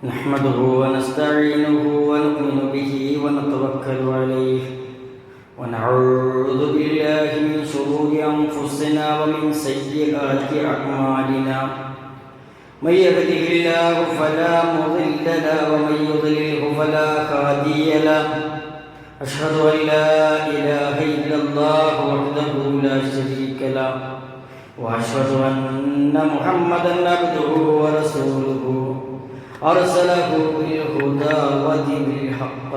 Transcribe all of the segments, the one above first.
نحمده ونستعينه ونؤمن به ونتوكل عليه ونعوذ بالله من شرور أنفسنا ومن سيئات أعمالنا من يهده الله فلا مضل له ومن يضلله فلا هادي له أشهد أن لا إله إلا الله وحده لا شريك له وأشهد أن محمدا عبده ورسوله أرسله بالهدى ودين الحق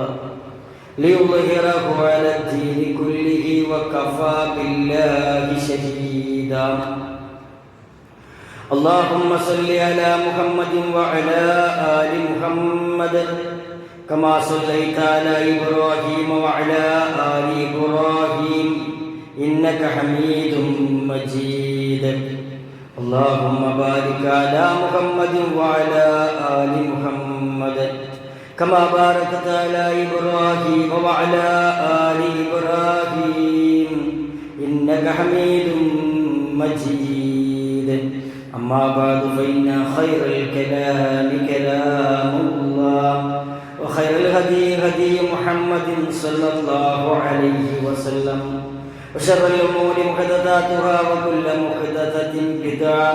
ليظهره على الدين كله وكفى بالله شهيدا اللهم صل على محمد وعلى آل محمد كما صليت على إبراهيم وعلى آل إبراهيم إنك حميد مجيد اللهم بارك على محمد وعلى آل محمد كما باركت على إبراهيم وعلى آل إبراهيم إنك حميد مجيد أما بعد فإن خير الكلام كلام الله وخير الهدي هدي محمد صلى الله عليه وسلم وشر الأمور محدثاتها وكل محدثة بدعة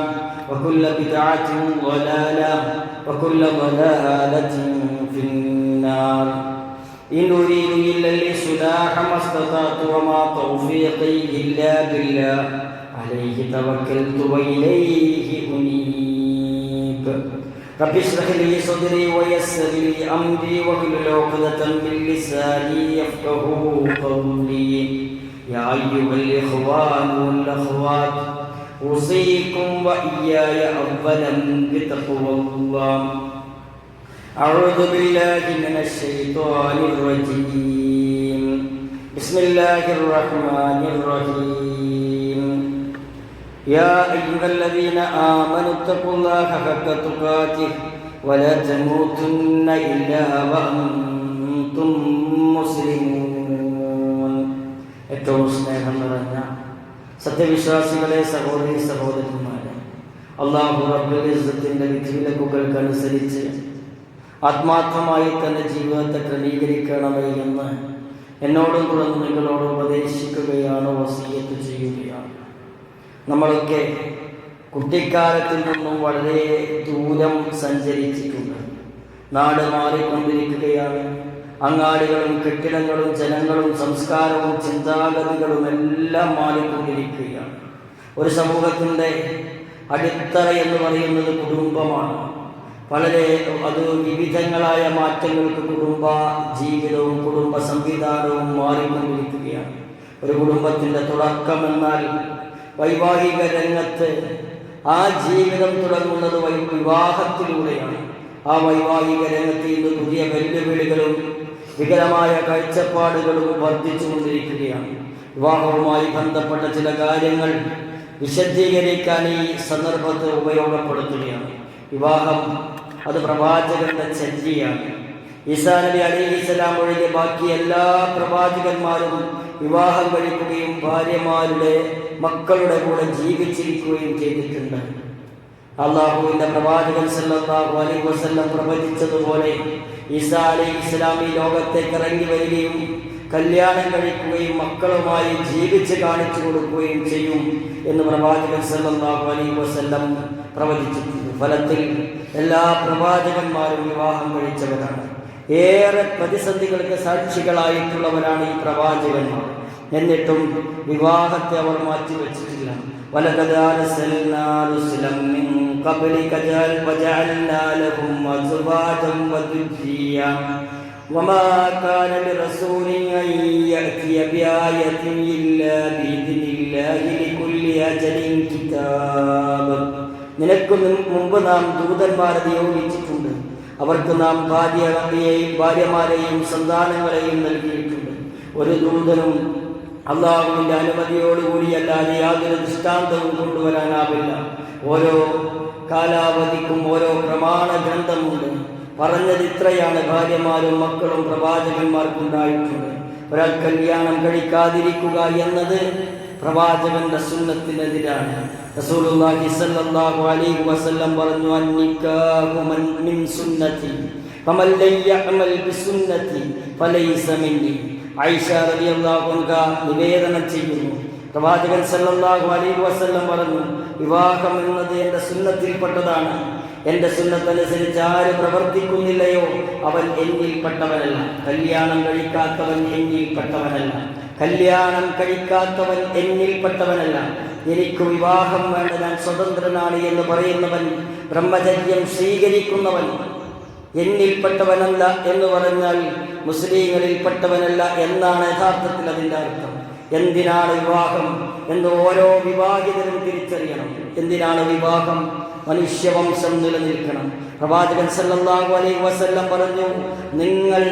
وكل بدعة ضلالة وكل ضلالة في النار إن أريد إلا الإصلاح ما استطعت وما توفيقي إلا بالله عليه توكلت وإليه أنيب رب اشرح لي صدري ويسر لي أمري واحلل عقدة من لساني يفقهوا قولي يا أيها الإخوان والأخوات أوصيكم وإياي أولا بتقوى الله أعوذ بالله من الشيطان الرجيم بسم الله الرحمن الرحيم يا أيها الذين آمنوا اتقوا الله حق تقاته ولا تموتن إلا وأنتم مسلمون ഏറ്റവും സ്നേഹം നിറഞ്ഞ സത്യവിശ്വാസികളെ സഹോദരി സഹോദരന്മാരെ, അല്ലാഹു റബ്ബുൽ ഇസ്സത്തിന്റെ വിധിവിലക്കുകൾക്കനുസരിച്ച് ആത്മാർത്ഥമായി തന്റെ ജീവിതത്തെ ക്രമീകരിക്കണമേ എന്ന് എന്നോടും തുടർന്ന് നിങ്ങളോട് ഉപദേശിക്കുകയാണ്, വസിയ്യത്ത് ചെയ്യുകയാണ്. നമ്മളൊക്കെ കുട്ടിക്കാലത്തിൽ നിന്നും വളരെ ദൂരം സഞ്ചരിച്ചിട്ടുണ്ട്. നാട് മാറിക്കൊണ്ടിരിക്കുകയാണ്. അങ്ങാടികളും കെട്ടിടങ്ങളും ജനങ്ങളും സംസ്കാരവും ചിന്താഗതികളും എല്ലാം മാറിക്കൊണ്ടിരിക്കുകയാണ്. ഒരു സമൂഹത്തിൻ്റെ അടിത്തറ എന്ന് പറയുന്നത് കുടുംബമാണ്. വളരെ അത് വിവിധങ്ങളായ മാറ്റങ്ങൾക്ക് കുടുംബ ജീവിതവും കുടുംബ സംവിധാനവും മാറിക്കൊണ്ടിരിക്കുകയാണ്. ഒരു കുടുംബത്തിൻ്റെ തുടക്കമെന്നാൽ വൈവാഹിക രംഗത്ത് ആ ജീവിതം തുടങ്ങുന്നത് വിവാഹത്തിലൂടെയാണ്. ആ വൈവാഹിക രംഗത്ത് ഇന്ന് പുതിയ വെല്ലുവിളികളും വികലമായ കാഴ്ചപ്പാടുകളും വർദ്ധിച്ചുകൊണ്ടിരിക്കുകയാണ്. വിവാഹവുമായി ബന്ധപ്പെട്ട ചില കാര്യങ്ങൾ വിശദീകരിക്കാൻ ഈ സന്ദർഭത്തെ ഉപയോഗപ്പെടുത്തുകയാണ്. വിവാഹം അത് പ്രവാചകന്റെ ചര്യയാണ്. ഈസാ നബി അലൈഹിസ്സലാം ഒഴികെ ബാക്കി എല്ലാ പ്രവാചകന്മാരും വിവാഹം കഴിക്കുകയും ഭാര്യമാരുടെ മക്കളുടെ കൂടെ ജീവിച്ചിരിക്കുകയും ചെയ്തിട്ടുണ്ട്. അല്ലാഹുവിന്റെ പ്രവാചകൻ സല്ലല്ലാഹു അലൈഹി വസല്ലം പ്രവചിച്ചതുപോലെ ഈസാ അലൈഹിസ്സലാം ഈ ലോകത്തേക്ക് ഇറങ്ങി വരികയും കല്യാണം കഴിക്കുകയും മക്കളുമായി ജീവിച്ച് കാണിച്ചു കൊടുക്കുകയും ചെയ്യും എന്ന് പ്രവാചകൻ സല്ലല്ലാഹു അലൈഹി വസല്ലം പ്രവചിച്ചിട്ടുണ്ട്. ഫലത്തിൽ എല്ലാ പ്രവാചകന്മാരും വിവാഹം കഴിച്ചവരാണ്. ഏറെ പ്രതിസന്ധികൾക്ക് സാക്ഷികളായിട്ടുള്ളവരാണ് ഈ പ്രവാചകന്മാർ. എന്നിട്ടും വിവാഹത്തെ അവർ മാറ്റിവെച്ചിട്ടില്ല. വലഖദ് അർസൽനാ റുസുലൻ മിൻ ഖബ്ലിക വജഅൽനാ ലഹും അസ്വാജൻ വദുർരിയ്യ വമാ കാന ലിറസൂലിൻ അൻ യഅതിയ ബിആയത്തിൻ ഇല്ലാ ബിഇദ്നില്ലാഹി ലികുല്ലി അജലിൻ കിതാബ്. നിനക്ക് മുമ്പ് നാം ദൂതന്മാരെ നിയോഗിച്ചിട്ടുണ്ട്. അവർക്ക് നാം ഭാര്യമാരെയും സന്താനങ്ങളെയും നൽകിയിട്ടുണ്ട്. ഒരു ദൂതനും അള്ളാഹുവിൻ്റെ അനുമതിയോടുകൂടിയല്ലാതെ യാതൊരു ദൃഷ്ടാന്തവും കൊണ്ടുവരാനാവില്ല. ഓരോ കാലാവധിക്കും ഓരോ പ്രമാണ ഗ്രന്ഥമുണ്ട്. പറഞ്ഞത് ഇത്രയാണ്: ഭാര്യമാരും മക്കളും പ്രവാചകന്മാർക്കുണ്ടായിട്ടുണ്ട്. ഒരാൾ കല്യാണം കഴിക്കാതിരിക്കുക എന്നത് പ്രവാചകന്റെ സുന്നത്തിനെതിരാണ്. റസൂലുള്ളാഹി സ്വല്ലല്ലാഹു അലൈഹി വസല്ലം പറഞ്ഞു, അന്നിക്കാഹു മിൻ സുന്നതി ഫമൻ ലം യഅമൽ ബിസുന്നതി ഫലൈസ മിന്നി. ആയിഷ റളിയല്ലാഹു അൻഹ നിവേദനം ചെയ്യുന്നു, പ്രവാചകൻ സല്ലല്ലാഹു അലൈഹി വസല്ലം പറഞ്ഞു, വിവാഹം എന്നത് എൻ്റെ സുന്നത്തിൽപ്പെട്ടതാണ്. എൻ്റെ സുന്നത്തനുസരിച്ച് ആര് പ്രവർത്തിക്കുന്നില്ലയോ അവൻ എന്നിൽപ്പെട്ടവനല്ല. കല്യാണം കഴിക്കാത്തവൻ എന്നിൽപ്പെട്ടവനല്ല. കല്യാണം കഴിക്കാത്തവൻ എന്നിൽപ്പെട്ടവനല്ല. എനിക്ക് വിവാഹം വേണ്ട, ഞാൻ സ്വതന്ത്രനാണ് എന്ന് പറയുന്നവൻ, ബ്രഹ്മചര്യം സ്വീകരിക്കുന്നവൻ എന്നിൽപ്പെട്ടവനല്ല എന്ന് പറഞ്ഞാൽ മുസ്ലിങ്ങളിൽപ്പെട്ടവനല്ല എന്നാണ് യഥാർത്ഥത്തിൽ അതിൻ്റെ അർത്ഥം. എന്തിനാണ് വിവാഹം എന്ന് ഓരോ വിവാഹിതരും തിരിച്ചറിയണം. എന്തിനാണ് വിവാഹം? മനുഷ്യവംശം നിലനിൽക്കണം. പ്രവാചകൻ സല്ലല്ലാഹു അലൈഹി വസല്ലം പറഞ്ഞു, നിങ്ങൾ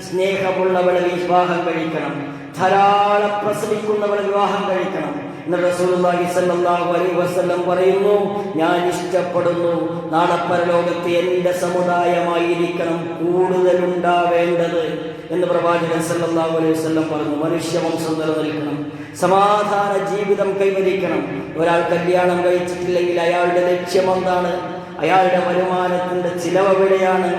സ്നേഹമുള്ളവളെ വിവാഹം കഴിക്കണം, ധാരാളം പ്രസവിക്കുന്നവളെ വിവാഹം കഴിക്കണം. റസൂലുള്ളാഹി സ്വല്ലല്ലാഹു അലൈഹി വസല്ലം പറയുന്നു, ഞാൻ ഇഷ്ടപ്പെടുന്നു നാളെ പരലോകത്ത് എൻ്റെ സമുദായമായിരിക്കണം കൂടുതലുണ്ടാവേണ്ടത് എന്ന് പ്രവാചകൻ സല്ലല്ലാഹു അലൈഹി വസല്ലം പറഞ്ഞു. മനുഷ്യവംശം നിലനിൽക്കണം, സമാധാന ജീവിതം കൈവരിക്കണം. ഒരാൾ കല്യാണം കഴിച്ചിട്ടില്ലെങ്കിൽ അയാളുടെ ലക്ഷ്യം എന്താണ്? അയാളുടെ വരുമാനത്തിൻ്റെ ചിലവെവിടെയാണ്?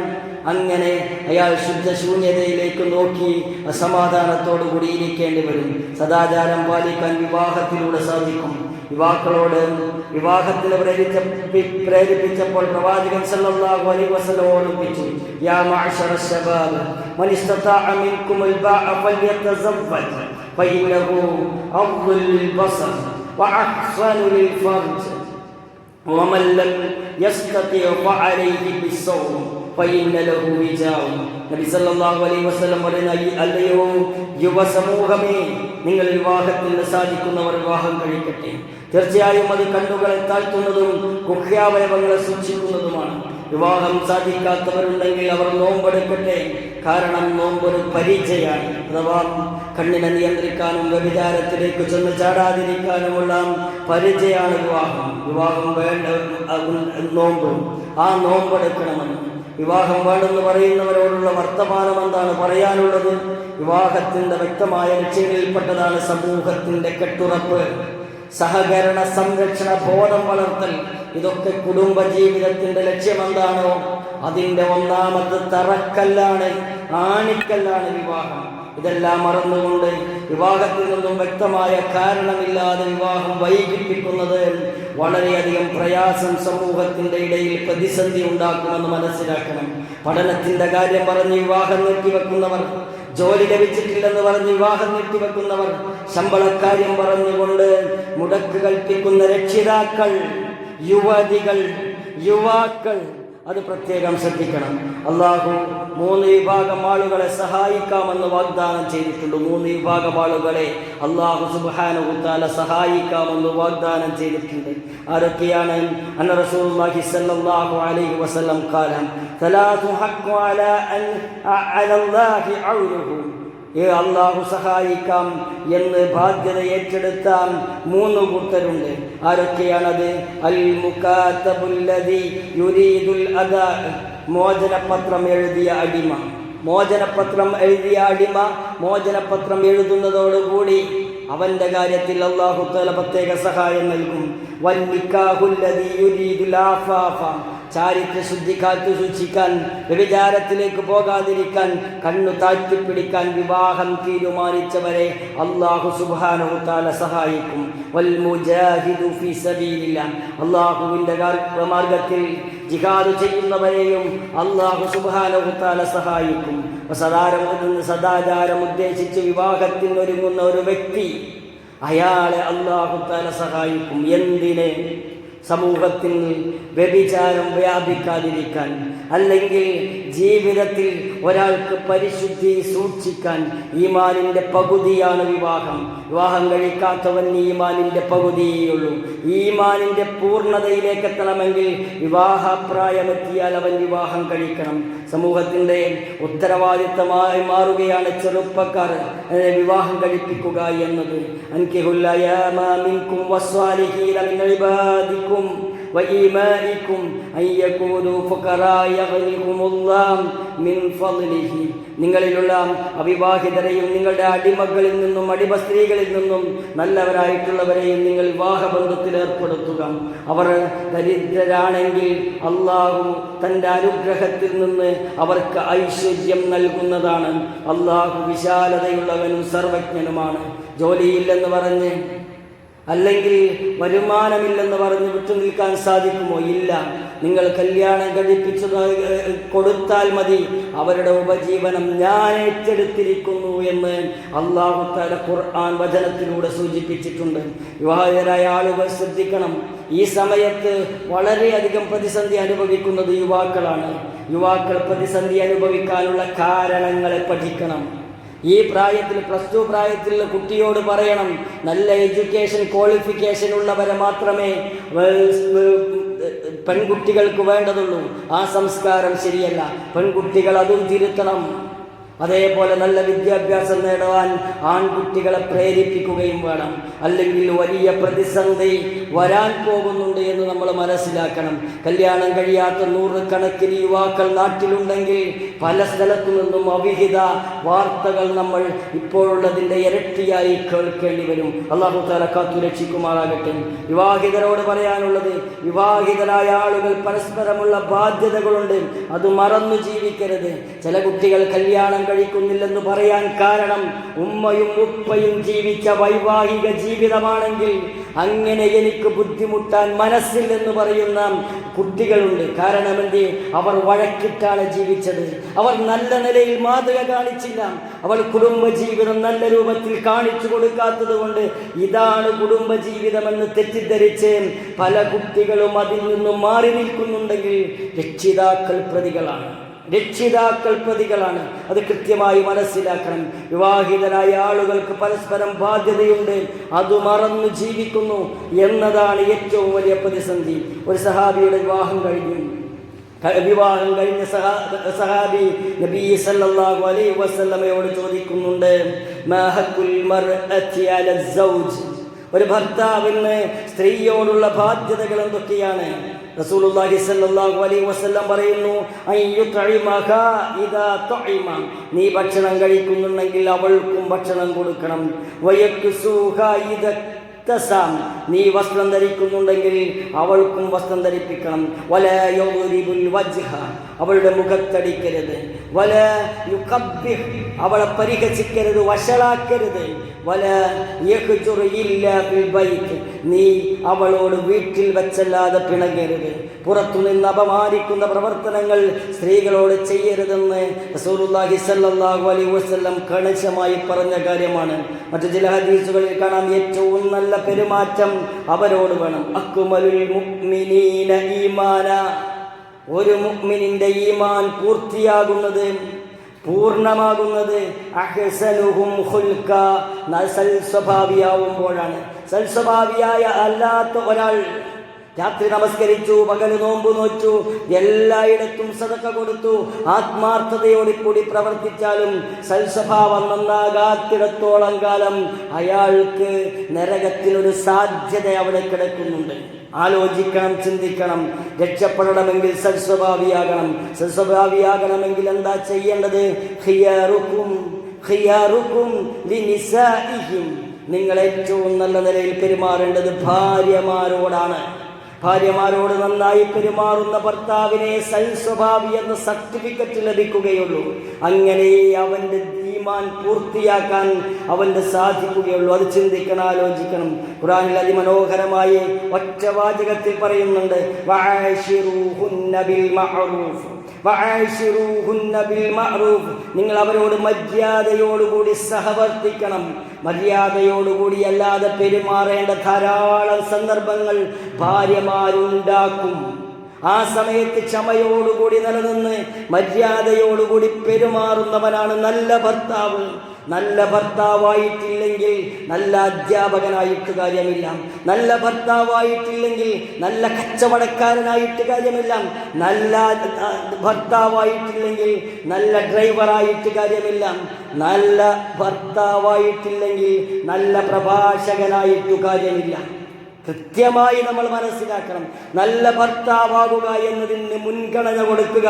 അങ്ങനെ അയാൾ ശുദ്ധശൂന്യതയിലേക്ക് നോക്കി അസമാധാനത്തോടു കൂടി ഇരിക്കേണ്ടി വരും. സദാചാരം പാലിക്കാൻ വിവാഹത്തിലൂടെ സാധിക്കും. യുവാക്കളോട് വിവാഹത്തിന് പ്രേരിപ്പിച്ചപ്പോൾ പ്രവാചകൻ സല്ലല്ലാഹു അലൈഹി വസല്ലം ഓർമ്മിപ്പിച്ചു, യാ മഅ്ശറ ശബാബ് മൻ ഇസ്തതാഅ മിൻകുമുൽ ബാഅ ഫല്യതസവ്വജ് ഫഇന്നഹു അഫ്ളു ലിൽ ബസർ വഅഹ്സനു ലിൽ ഫർജ് വമൻ ലം യസ്തതി ഫഅലൈഹി ബിസ്സൗം ഫഇന്ന ലഹു വിജാഉ. നബി സല്ലല്ലാഹു അലൈഹി വസല്ലം പറയുന്ന, അല്ലയോ യുവസമൂഹമേ, നിങ്ങൾ വിവാഹത്തിന് സാധിക്കുന്നവർ വിവാഹം കഴിക്കട്ടെ. തീർച്ചയായും അത് കണ്ണുകളെ താഴ്ത്തുന്നതും കുഹ്യാവയവങ്ങളെ സൂക്ഷിക്കുന്നതുമാണ്. വിവാഹം സാധിക്കാത്തവരുണ്ടെങ്കിൽ അവർ നോമ്പെടുക്കട്ടെ. കാരണം നോമ്പൊരു പരിചയാണ്. അഥവാ കണ്ണിനെ നിയന്ത്രിക്കാനും വ്യഭിചാരത്തിലേക്ക് ചെന്ന് ചാടാതിരിക്കാനുമുള്ള പരിചയാണ് വിവാഹം. വിവാഹം വേണ്ട നോമ്പ്, ആ നോമ്പെടുക്കണമെന്ന്. വിവാഹം വേണമെന്ന് പറയുന്നവരോടുള്ള വർത്തമാനം എന്താണ് പറയാനുള്ളത്? വിവാഹത്തിൻ്റെ വ്യക്തമായ ലക്ഷ്യങ്ങളിൽപ്പെട്ടതാണ് സമൂഹത്തിൻ്റെ കെട്ടുറപ്പ്, സഹകരണ സംരക്ഷണ ബോധം വളർത്തൽ. ഇതൊക്കെ കുടുംബജീവിതത്തിൻ്റെ ലക്ഷ്യം എന്താണോ അതിൻ്റെ ഒന്നാമത്തെ തറക്കല്ലാണ്, ആണിക്കല്ലാണ് വിവാഹം. ഇതെല്ലാം മറന്നുകൊണ്ട് വിവാഹത്തിൽ നിന്നും വ്യക്തമായ കാരണമില്ലാതെ വിവാഹം വൈകിപ്പിക്കുന്നത് വളരെയധികം പ്രയാസം സമൂഹത്തിൻ്റെ ഇടയിൽ പ്രതിസന്ധി ഉണ്ടാക്കുമെന്ന് മനസ്സിലാക്കണം. പഠനത്തിൻ്റെ കാര്യം പറഞ്ഞ് വിവാഹം നീട്ടിവെക്കുന്നവർ, ജോലി ലഭിച്ചിട്ടില്ലെന്ന് പറഞ്ഞ് വിവാഹം നീട്ടിവെക്കുന്നവർ, ശമ്പളക്കാര്യം പറഞ്ഞുകൊണ്ട് മുടക്ക് കൽപ്പിക്കുന്ന രക്ഷിതാക്കൾ, യുവതികൾ, യുവാക്കൾ, അത് പ്രത്യേകം ശ്രദ്ധിക്കണം. അള്ളാഹു 3 വിഭാഗം ആളുകളെ സഹായിക്കാമെന്ന് വാഗ്ദാനം ചെയ്തിട്ടുണ്ട്. 3 വിഭാഗം ആളുകളെ അള്ളാഹു സുബ്ഹാനഹു തആല സഹായിക്കാമെന്ന് വാഗ്ദാനം ചെയ്തിട്ടുണ്ട്. ആരൊക്കെയാണ്? അന്ന റസൂലുള്ളാഹി സ്വല്ലല്ലാഹു അലൈഹി വസല്ലം ഖാല സലാത്തു ഹഖ്ഖു അലല്ലാഹി ഔലുഹു. അള്ളാഹു സഹായിക്കാം എന്ന് ബാധ്യത ഏറ്റെടുത്ത 3 കൂട്ടരുണ്ട്. ആരൊക്കെയാണത്? അൽ മുകാതബുല്ലദി യുരീദുൽ അദാ, മോചനപത്രം എഴുതിയ അടിമ. മോചനപത്രം എഴുതിയ അടിമ മോചനപത്രം എഴുതുന്നതോടുകൂടി അവൻ്റെ കാര്യത്തിൽ അല്ലാഹു തആല പ്രത്യേക സഹായം നൽകും. വൽ നിക്കാഹുല്ലദി യുരീദുൽ ആഫാഫ, ചാരിത്ര ശുദ്ധി കാത്തു സൂക്ഷിക്കാൻ, വ്യഭിചാരത്തിലേക്ക് പോകാതിരിക്കാൻ, കണ്ണു താഴ്ത്തിപ്പിടിക്കാൻ വിവാഹം തീരുമാനിച്ചവരെ അല്ലാഹു സുബ്ഹാനഹു തആല സഹായിക്കും. വൽ മുജാഹിദു ഫീ സബീലില്ലാഹ്, അല്ലാഹുവിൻ്റെ മാർഗത്തിൽ ജിഹാദ് ചെയ്യുന്നവരെയും അല്ലാഹു സുബ്ഹാനഹു തആല സഹായിക്കും. സദാചാരം ഉദ്ദേശിച്ച് വിവാഹത്തിനൊരുങ്ങുന്ന ഒരു വ്യക്തി, അയാളെ അല്ലാഹു തആല സഹായിക്കും. എന്തിന്? സമൂഹത്തിൽ വ്യഭിചാരം വ്യാപിക്കാതിരിക്കാൻ, അല്ലെങ്കിൽ ജീവിതത്തിൽ ഒരാൾക്ക് പരിശുദ്ധി സൂക്ഷിക്കാൻ. ഈമാനിൻ്റെ പകുതിയാണ് വിവാഹം. വിവാഹം കഴിക്കാത്തവൻ ഈമാനിൻ്റെ പകുതിയേയുള്ളൂ. ഈമാനിൻ്റെ പൂർണ്ണതയിലേക്ക് എത്തണമെങ്കിൽ വിവാഹപ്രായമെത്തിയാൽ അവൻ വിവാഹം കഴിക്കണം. സമൂഹത്തിൻ്റെ ഉത്തരവാദിത്തമായി മാറുകയാണ് ചെറുപ്പക്കാർ വിവാഹം കഴിപ്പിക്കുക എന്നത്. അൻകിഹുൽ അയാമ മിൻകും വസ്വാലിഹീന മിൻ ഇബാദിക്കും وإيمانكم أن يكونوا فقراء يغنيهم الله من فضله. നിങ്ങളിലുള്ള അവിവാഹിതരെയും നിങ്ങളുടെ അടിമകളിൽ നിന്നും അടിമ സ്ത്രീകളിൽ നിന്നും നല്ലവരായിട്ടുള്ളവരെയും നിങ്ങൾ വിവാഹബന്ധത്തിൽ ഏർപ്പെടുത്തുക. അവർ ദരിദ്രരാണെങ്കിൽ അള്ളാഹു തൻ്റെ അനുഗ്രഹത്തിൽ നിന്ന് അവർക്ക് ഐശ്വര്യം നൽകുന്നതാണ്. അള്ളാഹു വിശാലതയുള്ളവനും സർവജ്ഞനുമാണ്. ജോലിയില്ലെന്ന് പറഞ്ഞ് അല്ലെങ്കിൽ വരുമാനമില്ലെന്ന് പറഞ്ഞ് വിട്ടുനിൽക്കാൻ സാധിക്കുമോ? ഇല്ല. നിങ്ങൾ കല്യാണം കഴിപ്പിച്ചു കൊടുത്താൽ മതി, അവരുടെ ഉപജീവനം ഞാൻ ഏറ്റെടുത്തിരിക്കുന്നു എന്ന് അല്ലാഹു തആല ഖുർആൻ വചനത്തിലൂടെ സൂചിപ്പിച്ചിട്ടുണ്ട്. വിവാഹിതരായ ആളുകൾ ശ്രദ്ധിക്കണം. ഈ സമയത്ത് വളരെയധികം പ്രതിസന്ധി അനുഭവിക്കുന്നത് യുവാക്കളാണ്. യുവാക്കൾ പ്രതിസന്ധി അനുഭവിക്കാനുള്ള കാരണങ്ങളെ പഠിക്കണം. ഈ പ്രായത്തിൽ +2 പ്രായത്തിലുള്ള കുട്ടിയോട് പറയണം, നല്ല എഡ്യൂക്കേഷൻ ക്വാളിഫിക്കേഷൻ ഉള്ളവരെ മാത്രമേ പെൺകുട്ടികൾക്ക് വേണ്ടതുള്ളൂ. ആ സംസ്കാരം ശരിയല്ല. പെൺകുട്ടികൾ അതും തിരുത്തണം. അതേപോലെ നല്ല വിദ്യാഭ്യാസം നേടുവാൻ ആൺകുട്ടികളെ പ്രേരിപ്പിക്കുകയും വേണം. അല്ലെങ്കിൽ വലിയ പ്രതിസന്ധി വരാൻ പോകുന്നുണ്ട് എന്ന് നമ്മൾ മനസ്സിലാക്കണം. കല്യാണം കഴിയാത്ത 100 കണക്കിന് യുവാക്കൾ നാട്ടിലുണ്ടെങ്കിൽ പല സ്ഥലത്തു നിന്നും അവിഹിത വാർത്തകൾ നമ്മൾ ഇപ്പോഴുള്ളതിൻ്റെ ഇരട്ടിയായി കേൾക്കേണ്ടി വരും. അല്ലാഹു തആല കാത്തുരക്ഷിക്കുമാറാകട്ടെ. വിവാഹിതരോട് പറയാനുള്ളത്, വിവാഹിതരായ ആളുകൾ പരസ്പരമുള്ള ബാധ്യതകളുണ്ട്, അത് മറന്നു ജീവിക്കരുത്. ചില കുട്ടികൾ കല്യാണം കഴിക്കുന്നില്ലെന്ന് പറയാൻ കാരണം ഉമ്മയും ഉപ്പയും ജീവിച്ച വൈവാഹിക ജീവിതമാണെങ്കിൽ അങ്ങനെ എനിക്ക് ബുദ്ധിമുട്ടാൻ മനസ്സില്ലെന്ന് പറയുന്ന കുട്ടികളുണ്ട്. കാരണം എന്ത്? അവർ വഴക്കിട്ടാണ് ജീവിച്ചത്. അവർ നല്ല നിലയിൽ മാതൃക കാണിച്ചില്ല. അവർ കുടുംബജീവിതം നല്ല രൂപത്തിൽ കാണിച്ചു കൊടുക്കാത്തത് കൊണ്ട് ഇതാണ് കുടുംബജീവിതമെന്ന് തെറ്റിദ്ധരിച്ച് പല കുട്ടികളും അതിൽ നിന്നും മാറി നിൽക്കുന്നുണ്ടെങ്കിൽ രക്ഷിതാക്കൾ പ്രതികളാണ്. അത് കൃത്യമായി മനസ്സിലാക്കണം. വിവാഹിതരായ ആളുകൾക്ക് പരസ്പരം ബാധ്യതയുണ്ട്, അത് മറന്നു ജീവിക്കുന്നു എന്നതാണ് ഏറ്റവും വലിയ പ്രതിസന്ധി. ഒരു സഹാബിയുടെ വിവാഹം കഴിഞ്ഞ സഹാബി നബി സല്ലല്ലാഹു അലൈഹി വസല്ലമയോട് ചോദിക്കുന്നുണ്ട്, മാ ഹഖുൽ മർഅതി അല സൗജ്, ഒരു ഭർത്താവിന് സ്ത്രീയോടുള്ള ബാധ്യതകൾ എന്തൊക്കെയാണ്? റസൂലുള്ളാഹി സ്വല്ലല്ലാഹു അലൈഹി വസല്ലം പറയുന്നു, അയ്യുതഇമക ഇദാ തുഇമ, നീ ഭക്ഷണം കഴിക്കുന്നുണ്ടെങ്കിൽ അവൾക്കും ഭക്ഷണം കൊടുക്കണം. വയക്സുഹ ഇദാ തസാം, നീ വസ്ത്രം ധരിക്കുന്നുണ്ടെങ്കിൽ അവൾക്കും വസ്ത്രം ധരിപ്പിക്കണം. വലാ യുദ്രിബുൽ വജ്ഹ, അവളുടെ മുഖത്തടിക്കരുത്. വലാ യുഖബ്ബിഹ്, അവളെ പരിഹസിക്കരുത്, വഷളാക്കരുത്. വലാ യഹ്ജുർ ഇല്ലാ ഫിൽ ബൈത്ത്, നീ അവളോട് വീട്ടിൽ വെച്ചല്ലാതെ പിണങ്ങരുത്. പുറത്തുനിന്ന് അപമാനിക്കുന്ന പ്രവർത്തനങ്ങൾ സ്ത്രീകളോട് ചെയ്യരുതെന്ന് റസൂലുള്ളാഹി സ്വല്ലല്ലാഹു അലൈഹി വസല്ലം കണിശമായി പറഞ്ഞ കാര്യമാണ്. മറ്റു ചില ഹദീസുകളിൽ കാണാം, ഏറ്റവും നല്ല പെരുമാറ്റം അവരോട് വേണം. അക്മലുൽ മുഅ്മിനീന ഈമാന, ഒരു മുഅ്മിനിന്റെ ഈമാൻ പൂർണ്ണമാകുന്നത് അഹ്സനുഹും ഖുൽഖ, സൽസ്വഭാവിയാവുമ്പോഴാണ്. സൽസ്വഭാവിയായ അല്ലാത്ത ഒരാൾ രാത്രി നമസ്കരിച്ചു, പകല് നോമ്പ് നോച്ചു, എല്ലായിടത്തും സദഖ കൊടുത്തു, ആത്മാർത്ഥതയോടെ കൂടി പ്രവർത്തിച്ചാലും സൽസ്വഭാവം നന്നാകാത്തിടത്തോളം കാലം അയാൾക്ക് നരകത്തിനൊരു സാധ്യത അവിടെ കിടക്കുന്നുണ്ട്. ആലോചിക്കണം, ചിന്തിക്കണം. രക്ഷപ്പെടണമെങ്കിൽ സൽസ്വഭാവിയാകണമെങ്കിൽ എന്താ ചെയ്യേണ്ടത്? ഖിയാറുക്കും ലിനിസാഇഹിം, നിങ്ങൾ ഏറ്റവും നല്ല നിലയിൽ പെരുമാറേണ്ടത് ഭാര്യമാരോടാണ്. ഭാര്യമാരോട് നന്നായി പെരുമാറുന്ന ഭർത്താവിനെ സൽസ്വഭാവി എന്ന സർട്ടിഫിക്കറ്റ് ലഭിക്കുകയുള്ളൂ. അങ്ങനെ അവൻ്റെ ഈമാൻ പൂർത്തിയാക്കാൻ അവൻ്റെ സാധിക്കുകയുള്ളൂ. അത് ചിന്തിക്കണം, ആലോചിക്കണം. ഖുർആനിൽ അതിമനോഹരമായി ഒറ്റവാചകത്തിൽ പറയുന്നുണ്ട്, വഅശിറൂഹുന്ന ബിൽ മഅറൂഫ്, നിങ്ങൾ അവരോട് മര്യാദയോടുകൂടി സഹവർത്തിക്കണം. മര്യാദയോടുകൂടി അല്ലാതെ പെരുമാറേണ്ട ധാരാളം സന്ദർഭങ്ങൾ ഭാര്യമാരുണ്ടാക്കും. ആ സമയത്ത് ക്ഷമയോടുകൂടി നിലനിന്ന് മര്യാദയോടുകൂടി പെരുമാറുന്നവനാണ് നല്ല ഭർത്താവ്. നല്ല ഭർത്താവായിട്ടില്ലെങ്കിൽ നല്ല അധ്യാപകനായിട്ട് കാര്യമില്ല. നല്ല ഭർത്താവായിട്ടില്ലെങ്കിൽ നല്ല കച്ചവടക്കാരനായിട്ട് കാര്യമില്ല. നല്ല ഭർത്താവായിട്ടില്ലെങ്കിൽ നല്ല ഡ്രൈവറായിട്ട് കാര്യമില്ല. നല്ല ഭർത്താവായിട്ടില്ലെങ്കിൽ നല്ല പ്രഭാഷകനായിട്ട് കാര്യമില്ല. കൃത്യമായി നമ്മൾ മനസ്സിലാക്കണം. നല്ല ഭർത്താവാകുക എന്നതിന് മുൻഗണന കൊടുക്കുക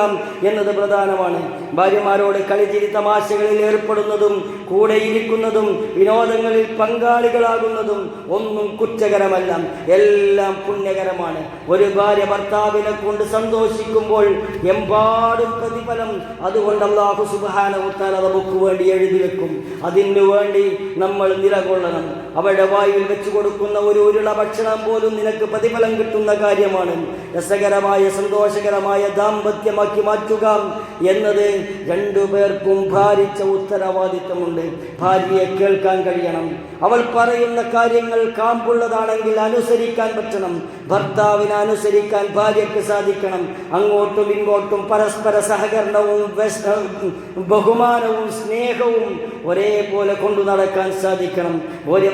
എന്നത് പ്രധാനമാണ്. ഭാര്യമാരോട് കളിച്ചിരി തമാശകളിൽ ഏർപ്പെടുന്നതും കൂടെ ഇരിക്കുന്നതും വിനോദങ്ങളിൽ പങ്കാളികളാകുന്നതും ഒന്നും കുറ്റകരമല്ല, എല്ലാം പുണ്യകരമാണ്. ഒരു ഭാര്യ ഭർത്താവിനെ കൊണ്ട് സന്തോഷിക്കുമ്പോൾ എമ്പാടും പ്രതിഫലം. അതുകൊണ്ട് അല്ലാഹു സുബ്ഹാനഹു വ തആല നമുക്ക് വേണ്ടി എഴുതി വെക്കും. അതിനു വേണ്ടി നമ്മൾ നിലകൊള്ളണം. അവളുടെ വായിൽ വെച്ച് കൊടുക്കുന്ന ഒരു ഉരുള ഭക്ഷണം പോലും നിനക്ക് പ്രതിഫലം കിട്ടുന്ന കാര്യമാണ്. രസകരമായ സന്തോഷകരമായ ദാമ്പത്യമാക്കി മാറ്റുക എന്നത് രണ്ടുപേർക്കും ഭാരിച്ച ഉത്തരവാദിത്വമുണ്ട്. ഭാര്യയെ കേൾക്കാൻ കഴിയണം. അവൾ പറയുന്ന കാര്യങ്ങൾ കാമ്പുള്ളതാണെങ്കിൽ അനുസരിക്കാൻ പറ്റണം. ഭർത്താവിനെ അനുസരിക്കാൻ ഭാര്യയ്ക്ക് സാധിക്കണം. അങ്ങോട്ടും ഇങ്ങോട്ടും പരസ്പര സഹകരണവും ബഹുമാനവും സ്നേഹവും ഒരേപോലെ കൊണ്ടു നടക്കാൻ സാധിക്കണം.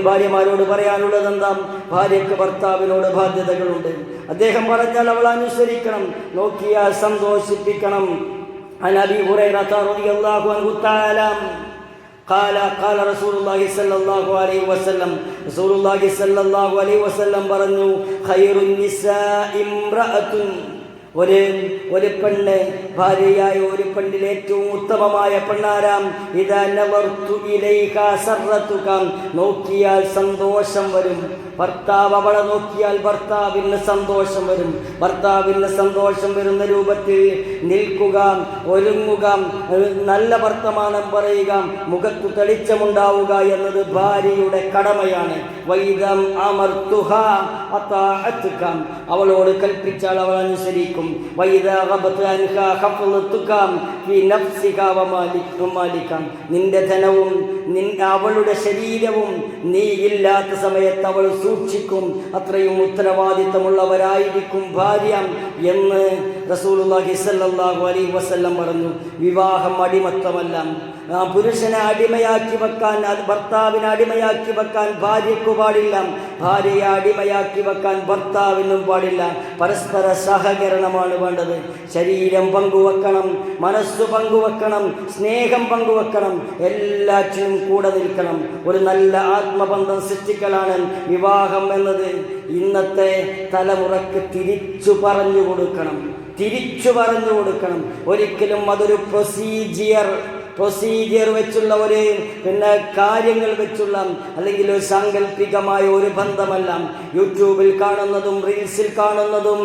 ഭാര്യമാരോട് പറയാനുള്ളത് എന്താ? ഭാര്യയ്ക്ക് ഭർത്താവിനോട് ബാധ്യതകളുണ്ട്. അദ്ദേഹം പറഞ്ഞാൽ അവൾ അനുസരിക്കണം, നോക്കിയാൽ സന്തോഷിപ്പിക്കണം. عن أبي هريرة رضي الله عنه تعالى قال رسول الله صلى الله عليه وسلم رسول الله صلى الله عليه وسلم പറഞ്ഞു خير النساء امرأة ഒരു പെണ്ണ്, ഭാര്യയായ ഒരു പെണ്ണിൽ ഏറ്റവും ഉത്തമമായ പെണ്ണാരാം? ഇദാ നവർതു ഇലൈഹാ സറതുക, നോക്കിയാൽ സന്തോഷം വരും. ഭർത്താവ് അവളെ നോക്കിയാൽ ഭർത്താവിന് സന്തോഷം വരും. ഭർത്താവിന് സന്തോഷം വരുന്ന രൂപത്തിൽ നിൽക്കുക, ഒരുങ്ങുക, നല്ല വർത്തമാനം പറയുക, മുഖത്തു തെളിച്ചമുണ്ടാവുക എന്നത് ഭാര്യയുടെ കടമയാണ്. വൈദം അമർതുഹാ അതാഅതുക, അവളോട് കൽപ്പിച്ചാൽ അവൾ അനുസരിക്കും. വൈദാ ഗബത അൻഹാ ഖഫളതുക ഫീ നഫ്സിക വമാലിക, നിന്റെ ധനവും അവളുടെ ശരീരവും നീ ഇല്ലാത്ത സമയത്ത് അവൾ സൂക്ഷിക്കും. അത്രയും ഉത്തരവാദിത്തമുള്ളവരായിരിക്കും ഭാര്യ എന്ന് റസൂലുള്ളാഹി സ്വല്ലല്ലാഹു അലൈഹി വസല്ലം പറഞ്ഞു. വിവാഹം അടിമത്തമല്ല. പുരുഷനെ അടിമയാക്കി വെക്കാൻ, ഭർത്താവിനെ അടിമയാക്കി വെക്കാൻ ഭാര്യയ്ക്ക് പാടില്ല. ഭാര്യയെ അടിമയാക്കി വെക്കാൻ ഭർത്താവിനും പാടില്ല. പരസ്പര സഹകരണമാണ് വേണ്ടത്. ശരീരം പങ്കുവെക്കണം, മനസ്സ് പങ്കുവെക്കണം, സ്നേഹം പങ്കുവെക്കണം, എല്ലാറ്റിനും കൂടെ നിൽക്കണം. ഒരു നല്ല ആത്മബന്ധം സൃഷ്ടിക്കലാണ് വിവാഹം എന്നത്. ഇന്നത്തെ തലമുറക്ക് തിരിച്ചു പറഞ്ഞു കൊടുക്കണം. ഒരിക്കലും അതൊരു പ്രൊസീജിയർ വെച്ചുള്ള ഒരു കാര്യങ്ങൾ വെച്ചുള്ള അല്ലെങ്കിൽ ഒരു സാങ്കല്പികമായ ഒരു ബന്ധമല്ല. യൂട്യൂബിൽ കാണുന്നതും റീൽസിൽ കാണുന്നതും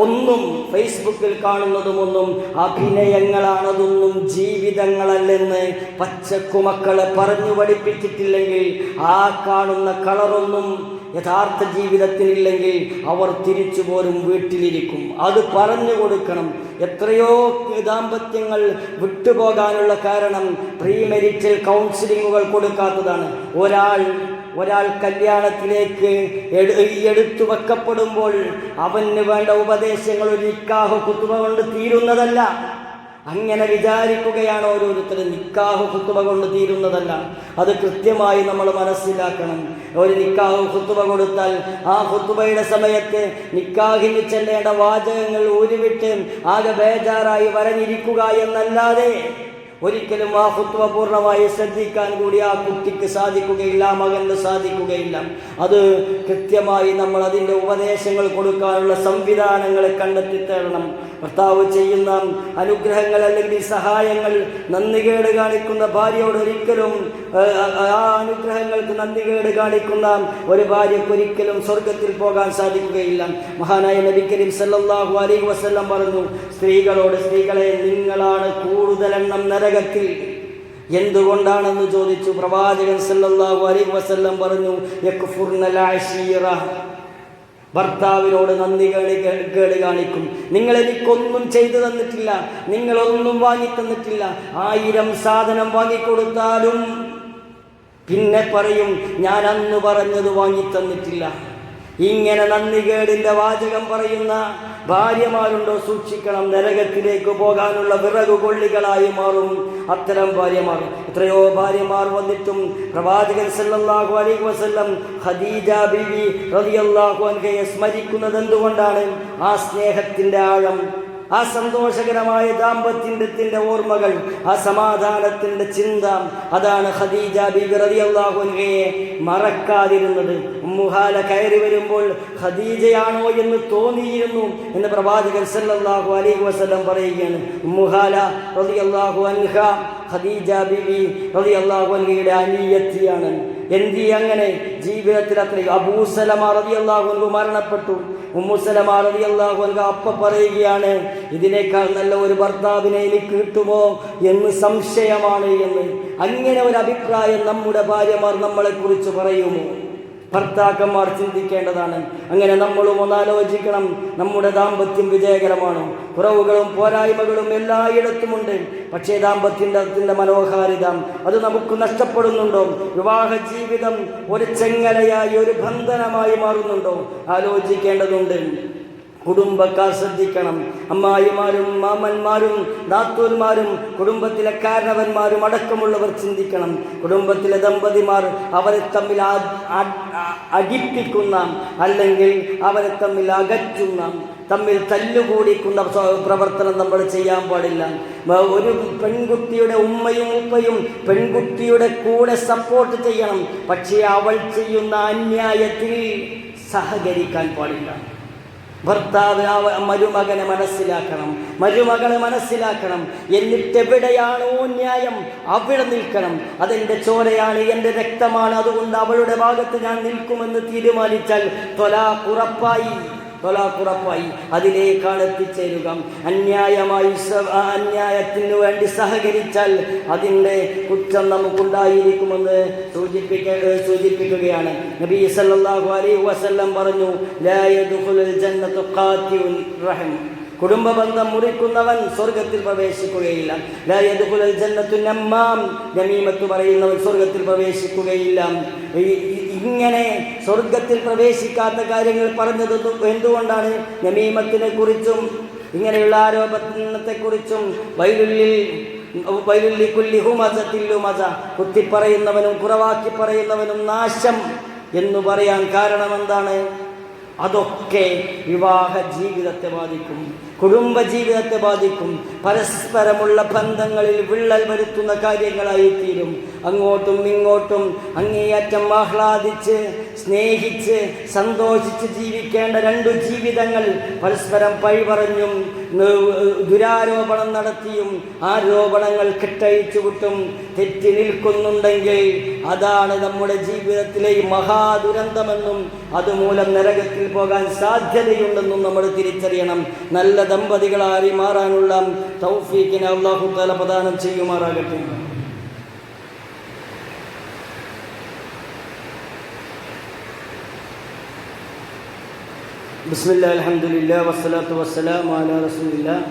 ഒന്നും ഫേസ്ബുക്കിൽ കാണുന്നതും ഒന്നും അഭിനയങ്ങളാണതൊന്നും ജീവിതങ്ങളല്ലെന്ന് പച്ചക്കുമക്കളെ പറഞ്ഞു പഠിപ്പിച്ചിട്ടില്ലെങ്കിൽ ആ കാണുന്ന കളറൊന്നും യഥാർത്ഥ ജീവിതത്തിലില്ലെങ്കിൽ അവർ തിരിച്ചു പോരും, വീട്ടിലിരിക്കും. അത് പറഞ്ഞു കൊടുക്കണം. എത്രയോ ദാമ്പത്യങ്ങൾ വിട്ടുപോകാനുള്ള കാരണം പ്രീമെരിറ്റൽ കൗൺസിലിങ്ങുകൾ കൊടുക്കാത്തതാണ്. ഒരാൾ കല്യാണത്തിലേക്ക് എടുത്തു വെക്കപ്പെടുമ്പോൾ അവന് വേണ്ട ഉപദേശങ്ങൾ ഒരു നിക്കാഹ് ഖുതുബ കൊണ്ട് തീരുന്നതല്ല. അങ്ങനെ വിചാരിക്കുകയാണ് ഓരോരുത്തരും. നിക്കാഹ് ഖുതുബ കൊണ്ട് തീരുന്നതല്ല. അത് കൃത്യമായി നമ്മൾ മനസ്സിലാക്കണം. ഒരു നിക്കാഹ് ഖുതുബ കൊടുത്താൽ ആ ഖുതുബയുടെ സമയത്ത് നിക്കാഹിന് ചെല്ലേണ്ട വാചകങ്ങൾ ഊരിവിട്ട് ആകെ ബേജാറായി വരഞ്ഞിരിക്കുക എന്നല്ലാതെ ഒരിക്കലും ആ ഖുതുബ പൂർണ്ണമായി ശ്രദ്ധിക്കാൻ കൂടി ആ കുട്ടിക്ക് സാധിക്കുകയില്ല, ആ മകന് സാധിക്കുകയില്ല. അത് കൃത്യമായി നമ്മൾ അതിൻ്റെ ഉപദേശങ്ങൾ കൊടുക്കാനുള്ള സംവിധാനങ്ങളെ കണ്ടെത്തി തരണം. ഭർത്താവ് ചെയ്യുന്ന അനുഗ്രഹങ്ങൾ അല്ലെങ്കിൽ സഹായങ്ങൾ നന്ദികേട് കാണിക്കുന്ന ഭാര്യയോട് ഒരിക്കലും, ആ അനുഗ്രഹങ്ങൾക്ക് നന്ദികേട് കാണിക്കുന്ന ഒരു ഭാര്യയ്ക്കൊരിക്കലും സ്വർഗത്തിൽ പോകാൻ സാധിക്കുകയില്ല. മഹാനായ നബി കരീം സല്ലല്ലാഹു അലൈഹി വസല്ലം പറഞ്ഞു, സ്ത്രീകളെ നിങ്ങളാണ് കൂടുതലെണ്ണം നരകത്തിൽ. എന്തുകൊണ്ടാണെന്ന് ചോദിച്ചു. പ്രവാചകൻ സല്ലല്ലാഹു അലൈഹി വസല്ലം പറഞ്ഞു, യക്ഫുർനൽ അശീറ, ഭർത്താവിനോട് നന്ദി കേട് കാണിക്കും. നിങ്ങളെനിക്കൊന്നും ചെയ്തു തന്നിട്ടില്ല, നിങ്ങളൊന്നും വാങ്ങിത്തന്നിട്ടില്ല, 1000 സാധനം വാങ്ങിക്കൊടുത്താലും പിന്നെ പറയും ഞാൻ അന്ന് പറഞ്ഞത് വാങ്ങിത്തന്നിട്ടില്ല. ഇങ്ങനെ നന്ദികേടിൻ്റെ വാചകം പറയുന്ന ഭാര്യമാരുണ്ടോ? സൂക്ഷിക്കണം. നരകത്തിലേക്ക് പോകാനുള്ള വിറകുകൊള്ളികളായി മാറും അത്തരം ഭാര്യമാർ. എത്രയോ ഭാര്യമാർ വന്നിട്ടും പ്രവാചകൻ സല്ലല്ലാഹു അലൈഹി വസല്ലം ഖദീജ ബീവി റളിയല്ലാഹു അൻഹയെ സ്മരിക്കുന്നത് എന്തുകൊണ്ടാണ്? ആ സ്നേഹത്തിൻ്റെ ആഴം, ആ സന്തോഷകരമായ ദാമ്പത്യത്തിൻ്റെ ഓർമ്മകൾ, ആ സമാധാനത്തിൻ്റെ ചിന്ത, അതാണ് ഖദീജ ബീവി റളിയല്ലാഹു അൻഹയെ മറക്കാതിരുന്നത്. ഉമ്മുഹാല കയറി വരുമ്പോൾ ഖദീജയാണോ എന്ന് തോന്നിയിരുന്നു എന്ന് പ്രവാചകൻ സല്ലല്ലാഹു അലൈഹി വസല്ലം പറയുകയാണ്. ഉമ്മുഹാല റളിയല്ലാഹു അൻഹ ഖദീജ ബിബി റളിയല്ലാഹു അൻഹയുടെ അനിയത്തിയാണ്. എന്തി അങ്ങനെ ജീവിതത്തിൽ അത്രയും. അബൂ സലമ റളിയല്ലാഹു അൻഹു മരണപ്പെട്ടു. ഉമ്മു സലമ റളിയല്ലാഹു അൻഹ അപ്പ പറയുകയാണ്, ഇതിനേക്കാൾ നല്ല ഒരു ഭർത്താവിനെ എനിക്ക് കിട്ടുമോ എന്ന് സംശയമാണ് എന്ന്. അങ്ങനെ ഒരു അഭിപ്രായം നമ്മുടെ ഭാര്യമാർ നമ്മളെ കുറിച്ച് പറയുമോ? ഭർത്താക്കന്മാർ ചിന്തിക്കേണ്ടതാണ്. അങ്ങനെ നമ്മളും ഒന്നാലോചിക്കണം, നമ്മുടെ ദാമ്പത്യം വിജയകരമാണോ? കുറവുകളും പോരായ്മകളും എല്ലായിടത്തുമുണ്ട്. പക്ഷേ ദാമ്പത്യത്തിൻ്റെ മനോഹാരിത അത് നമുക്ക് നഷ്ടപ്പെടുന്നുണ്ടോ? വിവാഹ ജീവിതം ഒരു ചെങ്ങലയായി, ഒരു ബന്ധനമായി മാറുന്നുണ്ടോ? ആലോചിക്കേണ്ടതുണ്ട്. കുടുംബക്കാർ ശ്രദ്ധിക്കണം. അമ്മായിമാരും മാമന്മാരും നാത്തൂന്മാരും കുടുംബത്തിലെ കാരണവന്മാരും അടക്കമുള്ളവർ ചിന്തിക്കണം. കുടുംബത്തിലെ ദമ്പതിമാർ അവരെ തമ്മിൽ അടിപ്പിക്കുന്ന, അല്ലെങ്കിൽ അവരെ തമ്മിൽ അകറ്റുന്ന, തമ്മിൽ തല്ലുകൂടിക്കുന്ന പ്രവർത്തനം നമ്മൾ ചെയ്യാൻ പാടില്ല. ഒരു പെൺകുട്ടിയുടെ ഉമ്മയും ഉപ്പയും പെൺകുട്ടിയുടെ കൂടെ സപ്പോർട്ട് ചെയ്യണം. പക്ഷേ അവൾ ചെയ്യുന്ന അന്യായത്തിൽ സഹകരിക്കാൻ പാടില്ല. ഭർത്താവ് മരുമകനെ മനസ്സിലാക്കണം, മരുമകളെ മനസ്സിലാക്കണം. എന്നിട്ടെവിടെയാണോ ന്യായം അവിടെ നിൽക്കണം. അതെൻ്റെ ചോരയാണ്, എൻ്റെ രക്തമാണ്, അതുകൊണ്ട് അവളുടെ ഭാഗത്ത് ഞാൻ നിൽക്കുമെന്ന് തീരുമാനിച്ചാൽ ത്വലാഖ് ഉറപ്പായി അതിലേക്കാണ് എത്തിച്ചേരുക. അന്യായത്തിനു വേണ്ടി സഹകരിച്ചാൽ അതിൻ്റെ കുറ്റം നമുക്കുണ്ടായിരിക്കുമെന്ന് സൂചിപ്പിക്കുകയാണ്. നബി സല്ലല്ലാഹു അലൈഹി വസല്ലം പറഞ്ഞു, ലാ യദ്ഖുലുൽ ജന്നത ഖാതിഉർ റഹിം, കുടുംബ ബന്ധം മുറിക്കുന്നവൻ സ്വർഗത്തിൽ പ്രവേശിക്കുകയില്ല. ലാ യദ്ഖുലുൽ ജന്നത്തു നമ്മാം, നമീമത്ത് പറയുന്നവൻ സ്വർഗത്തിൽ പ്രവേശിക്കുകയില്ല. ഇങ്ങനെ സ്വർഗത്തിൽ പ്രവേശിക്കാത്ത കാര്യങ്ങൾ പറഞ്ഞത് എന്തുകൊണ്ടാണ്? നമീമത്തിനെ കുറിച്ചും ഇങ്ങനെയുള്ള ആരോപണത്തെക്കുറിച്ചും വൈലുല്ലി കുല്ലി ഹുമസത്തിൽ ലുമസ, കുത്തിപ്പറയുന്നവനും കുറവാക്കി പറയുന്നവനും നാശം എന്ന് പറയാൻ കാരണം എന്താണ്? അതൊക്കെ വിവാഹ ജീവിതത്തെ ബാധിക്കും, കുടുംബ ജീവിതത്തെ ബാധിക്കും. പരസ്പരമുള്ള ബന്ധങ്ങളിൽ വിള്ളൽ വരുത്തുന്ന കാര്യങ്ങളായി തീരും. അങ്ങോട്ടും ഇങ്ങോട്ടും അങ്ങേയറ്റം ആഹ്ലാദിച്ച് സ്നേഹിച്ച് സന്തോഷിച്ച് ജീവിക്കേണ്ട രണ്ടു ജീവിതങ്ങൾ പരസ്പരം പഴിപറഞ്ഞും ദുരാരോപണം നടത്തിയും ആരോപണങ്ങൾ കെട്ടഴിച്ചു വിട്ടും തെറ്റി നിൽക്കുന്നുണ്ടെങ്കിൽ അതാണ് നമ്മുടെ ജീവിതത്തിലെ മഹാദുരന്തമെന്നും അതുമൂലം നരകത്തിൽ പോകാൻ സാധ്യതയുണ്ടെന്നും നമ്മൾ തിരിച്ചറിയണം. നല്ല ദമ്പതികളായി മാറാനുള്ള തൗഫീഖിനെ അല്ലാഹു തആല പ്രദാനം ചെയ്യുമാറാകട്ടെ. ബിസ്മില്ലാഹിൽ അൽഹംദുലില്ലാഹി വസ്സലാത്തു വസ്സലാമു അലാ റസൂലില്ലാഹി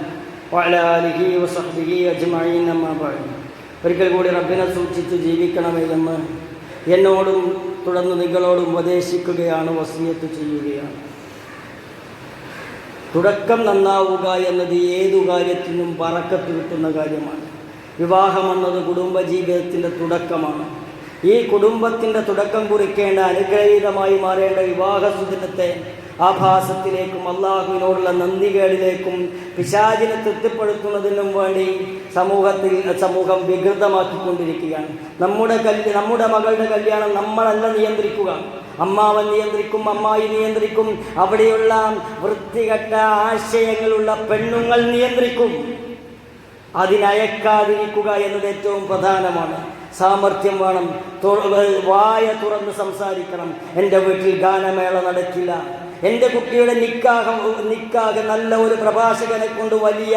വഅലാ ആലിഹി വസഹ്ബിഹി അജ്മഈൻ, അമ്മാ ബഅദ്. ഒരിക്കൽ കൂടി റബ്ബിനെ സൂക്ഷിച്ച് ജീവിക്കണമേ എന്ന് എന്നോടും തുടർന്ന് നിങ്ങളോടും ഉപദേശിക്കുകയാണ്, വസിയത്ത് ചെയ്യുകയാണ്. തുടക്കം നന്നാവുക എന്നത് ഏതു കാര്യത്തിനും ബറക്കത്ത് കിട്ടുന്ന കാര്യമാണ്. വിവാഹം എന്നത് കുടുംബജീവിതത്തിൻ്റെ തുടക്കമാണ്. ഈ കുടുംബത്തിൻ്റെ തുടക്കം കുറിക്കേണ്ട, അനുഗ്രഹീതമായി മാറേണ്ട വിവാഹ സുദിനത്തെ ആഭാസത്തിലേക്കും അള്ളാഹുവിനോടുള്ള നന്ദികേടിലേക്കും പിശാചിനെ തൃപ്തിപ്പെടുത്തുന്നതിനും വേണ്ടി സമൂഹം വികൃതമാക്കിക്കൊണ്ടിരിക്കുകയാണ്. നമ്മുടെ മകളുടെ കല്യാണം നമ്മളല്ല നിയന്ത്രിക്കുക, അമ്മാവൻ നിയന്ത്രിക്കും, അമ്മായി നിയന്ത്രിക്കും, അവിടെയുള്ള വൃത്തികെട്ട ആശയങ്ങളുള്ള പെണ്ണുങ്ങൾ നിയന്ത്രിക്കും. അതിനയക്കാതിരിക്കുക എന്നത് ഏറ്റവും പ്രധാനമാണ്. സാമർഥ്യം വേണം, വായ തുറന്ന് സംസാരിക്കണം. എൻ്റെ വീട്ടിൽ ഗാനമേള നടക്കില്ല, എൻ്റെ കുട്ടിയുടെ നിക്കാഹ് നല്ല ഒരു പ്രഭാഷകനെ കൊണ്ട് വലിയ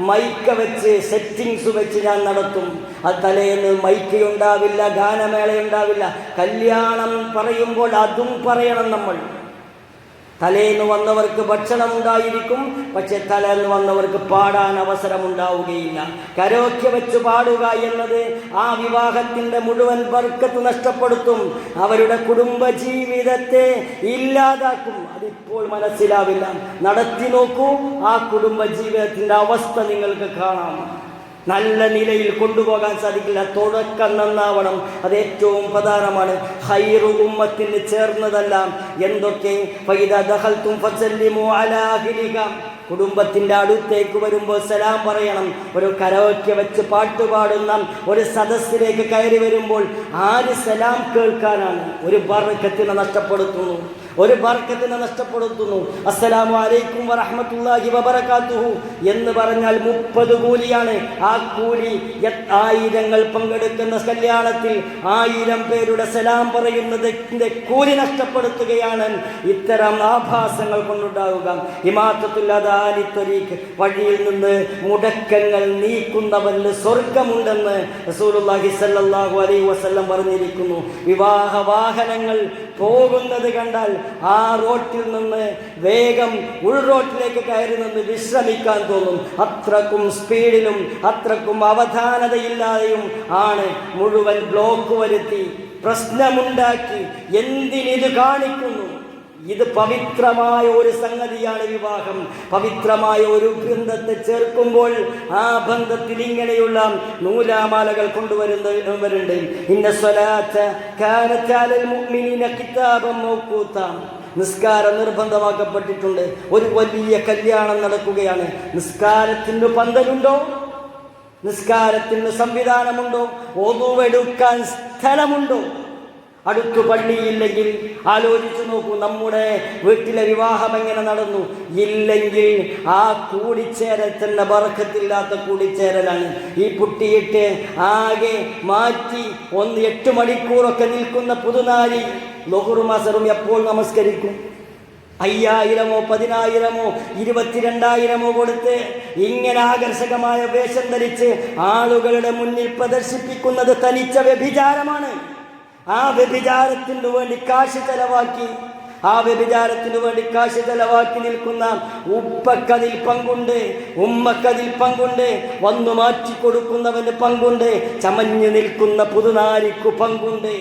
മൈക്ക വെച്ച് സെറ്റിങ്സ് വെച്ച് ഞാൻ നടത്തും. അത് തലേന്ന് മൈക്ക് ഉണ്ടാവില്ല, ഗാനമേളയുണ്ടാവില്ല. കല്യാണം പറയുമ്പോൾ അതും പറയണം നമ്മൾ. തലേന്ന് വന്നവർക്ക് ഭക്ഷണം ഉണ്ടായിരിക്കും, പക്ഷെ തലേന്ന് വന്നവർക്ക് പാടാൻ അവസരമുണ്ടാവുകയില്ല. കരോക്കെ വെച്ച് പാടുക എന്നത് ആ വിവാഹത്തിൻ്റെ മുഴുവൻ ബർക്കത്ത് നഷ്ടപ്പെടുത്തും, അവരുടെ കുടുംബജീവിതത്തെ ഇല്ലാതാക്കും. അതിപ്പോൾ മനസ്സിലാവില്ല. നടത്തി നോക്കൂ, ആ കുടുംബജീവിതത്തിൻ്റെ അവസ്ഥ നിങ്ങൾക്ക് കാണാം. നല്ല നിലയിൽ കൊണ്ടുപോകാൻ സാധിക്കില്ല. തുടക്കം നന്നാവണം, അത് ഏറ്റവും പ്രധാനമാണ്. ഖൈറു ഉമ്മത്തിന് ചേർന്നതെല്ലാം എന്തൊക്കെ? ഫൈദാ ദഖൽതും ഫസല്ലിമു അലാ അഹ്ലിക, കുടുംബത്തിൻ്റെ അടുത്തേക്ക് വരുമ്പോൾ സലാം പറയണം. ഒരു കരോക്കെ വെച്ച് പാട്ടുപാടുന്ന ഒരു സദസ്സിലേക്ക് കയറി വരുമ്പോൾ ആര് സലാം കേൾക്കാനാണ്? ഒരു ബർക്കത്തിനെ നഷ്ടപ്പെടുത്തുന്നു, ഒരു ബർക്കത്തിനെ നഷ്ടപ്പെടുത്തുന്നു. അസ്സലാമു അലൈക്കും വറഹ്മത്തുള്ളാഹി വബറകാതുഹു എന്ന് പറഞ്ഞാൽ 30 കൂലിയാണ്. ആ കൂലി ആയിരങ്ങൾ പങ്കെടുക്കുന്ന കല്യാണത്തിൽ 1000 പേരുടെ സലാം പറയുന്നതിൻ്റെ കൂലി നഷ്ടപ്പെടുത്തുകയാണ് ഇത്തരം ആഭാസങ്ങൾ കൊണ്ടുണ്ടാവുക. ഇമാത്തത്തുൽ അദാനി ത്വരീഖ്, വഴിയിൽ നിന്ന് മുടക്കങ്ങൾ നീക്കുന്നവന് സ്വർഗമുണ്ടെന്ന് റസൂലുള്ളാഹി സ്വല്ലല്ലാഹു അലൈഹി വസല്ലം പറഞ്ഞിരിക്കുന്നു. വിവാഹ വാഹനങ്ങൾ പോകുന്നത് കണ്ടാൽ ആ റോട്ടിൽ നിന്ന് വേഗം ഉൾറോട്ടിലേക്ക് കയറി നിന്ന് വിശ്രമിക്കാൻ തോന്നും. അത്രക്കും സ്പീഡിലും അത്രക്കും അവധാനതയില്ലാതെയും ആണ് മുഴുവൻ ബ്ലോക്ക് വരുത്തി പ്രശ്നമുണ്ടാക്കി. എന്തിനിത് കാണിക്കുന്നു? ഇത് പവിത്രമായ ഒരു സംഗതിയാണ് വിവാഹം. പവിത്രമായ ഒരു ബന്ധത്തെ ചേർക്കുമ്പോൾ ആ ബന്ധത്തിൽ ഇങ്ങനെയുള്ള നൂലാമാലകൾ കൊണ്ടുവരുന്നവരുണ്ട്. ഇന്ന സ്വലാത്ത കാനത അലൽ മുഅ്മിനീന കിതാബൻ മൗഖൂത, നിസ്കാരം നിർബന്ധമാക്കപ്പെട്ടിട്ടുണ്ട്. ഒരു വലിയ കല്യാണം നടക്കുകയാണ്. നിസ്കാരത്തിന് പന്തലുണ്ടോ? നിസ്കാരത്തിന് സംവിധാനമുണ്ടോ? ഒതുവെടുക്കാൻ സ്ഥലമുണ്ടോ? അടുത്തു പള്ളിയില്ലെങ്കിൽ ആലോചിച്ചു നോക്കൂ, നമ്മുടെ വീട്ടിലെ വിവാഹം എങ്ങനെ നടന്നു? ഇല്ലെങ്കിൽ ആ കൂടിച്ചേരൽ തന്നെ ബർക്കത്തില്ലാത്ത കൂടിച്ചേരലാണ്. ഈ പുട്ടിയിട്ട് ആകെ മാറ്റി 8 മണിക്കൂറൊക്കെ നിൽക്കുന്ന പുതുനാരി ളുഹ്റും അസറും എപ്പോൾ നമസ്കരിക്കും? 5000-ഓ 10000-ഓ 22,000-ഓ കൊടുത്ത് ഇങ്ങനെ ആകർഷകമായ വേഷം ധരിച്ച് ആളുകളുടെ മുന്നിൽ പ്രദർശിപ്പിക്കുന്നത് തനിച്ച വ്യഭിചാരമാണ്. ആ വ്യഭിചാരത്തിനു വേണ്ടി കാശ് ചെലവാക്കി നിൽക്കുന്ന ഉപ്പക്കതിൽ പങ്കുണ്ട്, ഉമ്മക്കതിൽ പങ്കുണ്ട്, വന്നു മാറ്റിക്കൊടുക്കുന്നവന് പങ്കുണ്ട്, ചമഞ്ഞു നിൽക്കുന്ന പുതുനാരിക്കു പങ്കുണ്ട്.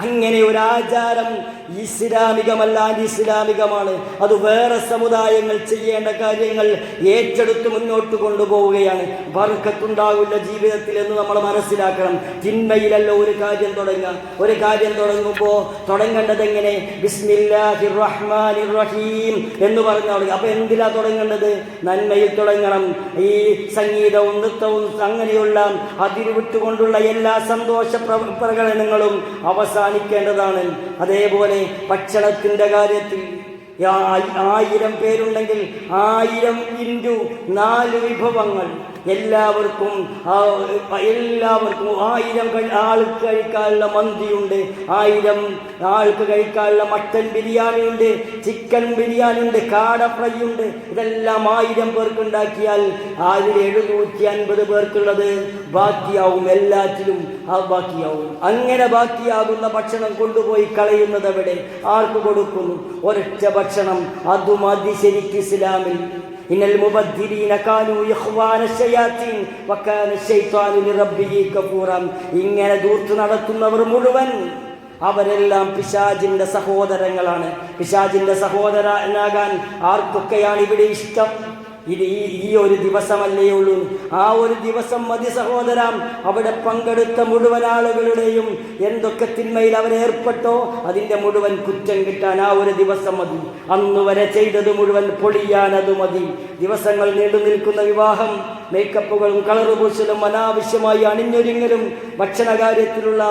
അങ്ങനെ ഒരു ആചാരം ഇസ്ലാമികമല്ല, അനിസ്ലാമികമാണ്. അത് വേറെ സമുദായങ്ങൾ ചെയ്യേണ്ട കാര്യങ്ങൾ ഏറ്റെടുത്ത് മുന്നോട്ട് കൊണ്ടുപോവുകയാണ്. ബർക്കത്തുണ്ടാകില്ല ജീവിതത്തിൽ എന്ന് നമ്മൾ മനസ്സിലാക്കണം. തിന്മയിലല്ല ഒരു കാര്യം തുടങ്ങുക. ഒരു കാര്യം തുടങ്ങുമ്പോൾ തുടങ്ങേണ്ടത് എങ്ങനെ? ബിസ്മില്ലാഹിർ റഹ്മാനിർ റഹീം എന്ന് പറഞ്ഞാൽ. അപ്പൊ എന്തിനാ തുടങ്ങേണ്ടത്? നന്മയിൽ തുടങ്ങണം. ഈ സംഗീതവും നൃത്തവും അങ്ങനെയുള്ള അതിരുവിട്ടുകൊണ്ടുള്ള എല്ലാ സന്തോഷ പ്രകടനങ്ങളും അവസാനിക്കേണ്ടതാണ്. അതേപോലെ ഭക്ഷണത്തിൻ്റെ കാര്യത്തിൽ 1000 പേരുണ്ടെങ്കിൽ 1000 × 4 വിഭവങ്ങൾ. എല്ലാവർക്കും 1000 ആൾക്ക് കഴിക്കാനുള്ള മന്തിയുണ്ട്, 1000 ആൾക്ക് കഴിക്കാനുള്ള മട്ടൻ ബിരിയാണി ഉണ്ട്, ചിക്കൻ ബിരിയാണി ഉണ്ട്, കാട ഫ്രൈ ഉണ്ട്. ഇതെല്ലാം 1000 പേർക്കുണ്ടാക്കിയാൽ അതിൽ 750 പേർക്കുള്ളത് ബാക്കിയാവും. എല്ലാറ്റിലും ബാക്കിയാവും. അങ്ങനെ ബാക്കിയാകുന്ന ഭക്ഷണം കൊണ്ടുപോയി കളയുന്നത് എവിടെ? ആർക്ക് കൊടുക്കുന്നു? ഒരൊറ്റ ഭക്ഷണം. അതും ശരിക്ക് ഇസ്ലാമിൽ ഇന്നൽ മുബദ്ദിരീന കാനൂ ഇഖ്വാന ശയാത്തീൻ വകാന ശൈത്വാനു ലിറബ്ബിഹി കഫൂറൻ. ഇങ്ങനെ ദൂർത്ത് നടത്തുന്നവർ മുഴുവൻ അവരെല്ലാം പിശാചിന്റെ സഹോദരങ്ങളാണ്. പിശാചിന്റെ സഹോദരനാകാൻ ആർക്കൊക്കെയാണ് ഇവിടെ ഇഷ്ടം? ഇത് ഈ ഒരു ദിവസമല്ലേ ഉള്ളൂ. ആ ഒരു ദിവസം മതി സഹോദരം. അവിടെ പങ്കെടുത്ത മുഴുവൻ ആളുകളുടെയും എന്തൊക്കെ തിന്മയിൽ അവരേർപ്പെട്ടോ അതിൻ്റെ മുഴുവൻ കുറ്റം കിട്ടാൻ ആ ഒരു ദിവസം മതി. അന്നുവരെ ചെയ്തത് മുഴുവൻ പൊളിയാൻ അത് മതി. ദിവസങ്ങൾ നീണ്ടു നിൽക്കുന്ന വിവാഹം, മേക്കപ്പുകളും കളറ് പൂശലും അനാവശ്യമായി അണിഞ്ഞൊരുങ്ങലും ഭക്ഷണ കാര്യത്തിലുള്ള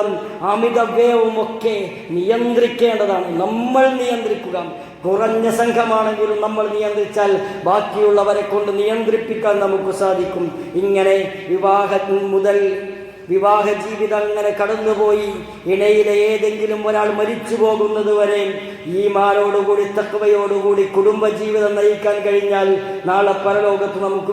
അമിതവ്യയവും ഒക്കെ നിയന്ത്രിക്കേണ്ടതാണ്. നമ്മൾ നിയന്ത്രിക്കുക. കുറഞ്ഞ സംഘമാണെങ്കിലും നമ്മൾ നിയന്ത്രിച്ചാൽ ബാക്കിയുള്ളവരെ കൊണ്ട് നിയന്ത്രിപ്പിക്കാൻ നമുക്ക് സാധിക്കും. ഇങ്ങനെ വിവാഹ ജീവിതം അങ്ങനെ കടന്നുപോയി ഇണയിലെ ഏതെങ്കിലും ഒരാൾ മരിച്ചു പോകുന്നത് വരെ ഈമാനോടുകൂടി തഖ്വയോടുകൂടി കുടുംബജീവിതം നയിക്കാൻ കഴിഞ്ഞാൽ നാളെ പരലോകത്ത് നമുക്ക്